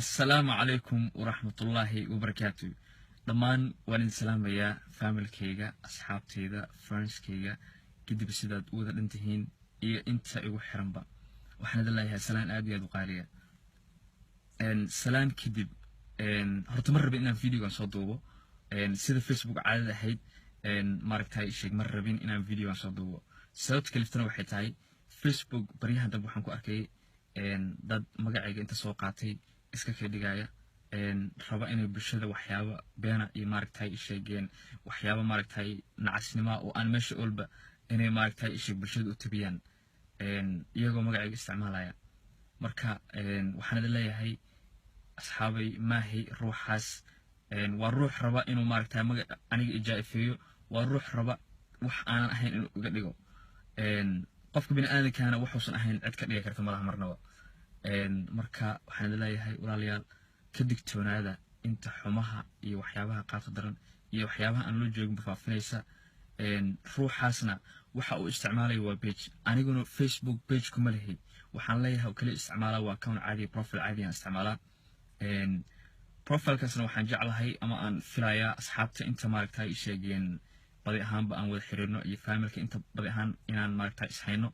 السلام عليكم ورحمة الله وبركاته. دمان وان السلام يا فاميل كيغا أصحاب تيدا فرنس كيغا كدي بسيداد وذا انتهين إيا انتا إيو حرنبا وحنا دالله سلام آدي يدو قاليا ان سلام كدب ان هرتمر بإنا فيديو عن صدوبو ان سيدا فيسبوك عادة هيد ان ماركتاي إشيك مرة بين إنا فيديو عن صدوبو ساوت كلفتنا وحيتاي فيسبوك بريها دب وحنكو أركي ان داد مقاعيق انتا سوقاتي iska kedigaaya raba inay bulshada waxyaabo beena iyo maaragtay sheegeen waxyaabo maaragtay nacasnimo oo aan meesha olba inay maaragtay isha bulshada u tabiyaan iyagoo magacayga isticmaalaya marka waxaan leeyahay asxaabay maahi ruuxaas waa ruux raba inuu maaragtay aniga ijaafeeyo waa ruux raba wax aan ahayn inuu iga dhigo qofka bini'aadamkana wuxuusan ahayn cid ka dhigi karta malaha marnaba marka waxaan leeyahay walaalayaal ka digtoonaada inta xumaha iyo waxyaabaha qaabta daran iyo waxyaabaha aan loo joogin faafinaysa ruuxaasna waxa uu isticmaalay waa page aniguna Facebook page kuma leeyahay waxaan leeyahay kaliya isticmaalaa waa account caadi profile caadi aan isticmaalaa profile kaasna waxaan jeclahay ama aan filayaa asxaabta inta maaragtay sheegeen badi ahaanba aan wada xiriirno iyo familka inta badi ahaan inaan maaragtay ishayno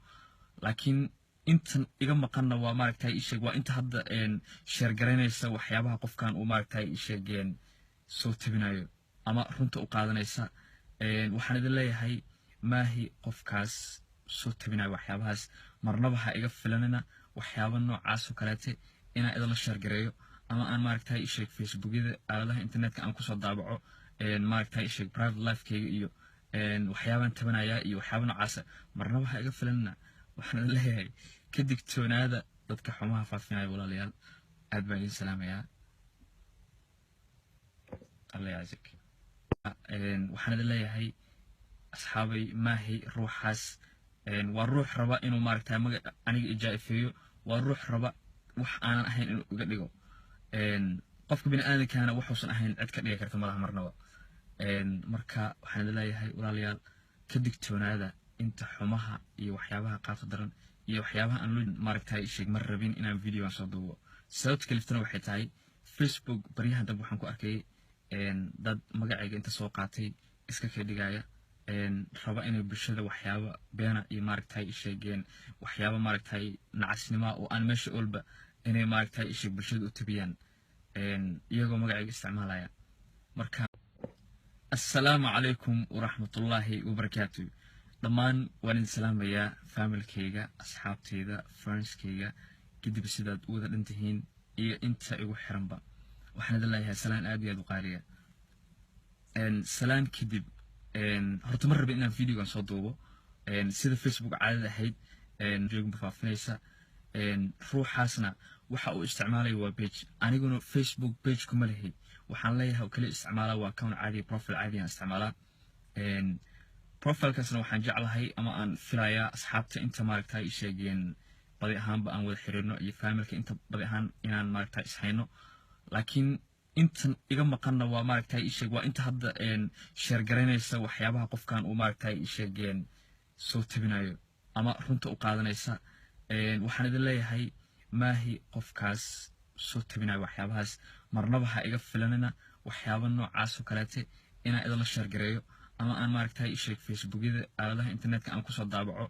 laakiin intan iga maqanna waa maaragtay isheeg waa inta hadda share garaynaysa waxyaabaha qofkan uu maaragtay isheegeen soo tabinayo ama runta u qaadanaysa waxaan idin leeyahay maahi qofkaas soo tabinayo waxyaabahaas marnaba ha iga filanina waxyaabo noocaas oo kaleete inaan idin la share gareeyo ama aan maaragtay isheeg facebookyada aaladaha internetka aan kusoo daabaco maaragtay isheeg private lifekeyga iyo waxyaabaan tabanaya iyo waxyaabo noocaas marnaba ha iga filanina waxaan leeyahay ka digtoonaada dadka xumaha faafinaya walaalayaal aad baan idin salaamayaa alla yaasik waxaan leeyahay asxaabay maahi ruuxaas waa ruux raba inuu maaragtay aniga ijaafeeyo waa ruux raba wax aan ahayn inuu iga dhigo qofka bini'aadamkana wuxuusan ahayn cid ka dhigi karta malaha marnaba marka waxaan leeyahay walaalayaal ka digtoonaada inta xumaha iyo waxyaabaha qaabta daran iyo waxyaabaha aan loo maaragtay sheeg mar rabin inaan video aan soo duubo sababta kaliftana waxay tahay Facebook bariyaha dab waxaan ku arkay dad magacayga inta soo qaatay iska kedigaaya raba inay bulshada waxyaabo beena iyo maaragtay sheegeen waxyaabo maaragtay nacasnimo oo aan meesha olba inay maaragtay isha bulshada u tabiyaan iyagoo magacayga isticmaalaya marka assalaamu calaykum waraxmatullaahi wabarakaatuh dhammaan waan idin salaamayaa familkeyga asxaabteyda friendskeyga kadib sidaad u wada dhantihiin iyo inta igu xiranba waxaan idin leeyahay salaan aad iyo aad u qaaliya salaan kadib horta mar raba inaan video aan soo duubo sida Facebook caadada ahayd joogin faafinaysa ruuxaasna waxa uu isticmaalay waa page aniguna Facebook page kuma leeyahay waxaan leeyahay kaliya isticmaalaa waa account caadi profile caadi aan isticmaalaa profile kaasna waxaan jeclahay ama aan filayaa asxaabta inta maaragtay sheegeen badi ahaanba aan wada xiriirno iyo familka inta badi ahaan inaan maaragtay ishayno laakiin intan iga maqanna waa maaragtay isheeg waa inta hadda share garaynaysa waxyaabaha qofkan uu maaragtay sheegeen soo tabinayo ama runta u qaadanaysa waxaan idin leeyahay maahi qofkaas soo tabinayo waxyaabahaas marnaba ha iga filanina waxyaabo noocaas oo kaleete inaan idin la share gareeyo ama aan maaragtay isheeg facebookyada aaladaha internetka aan kusoo daabaco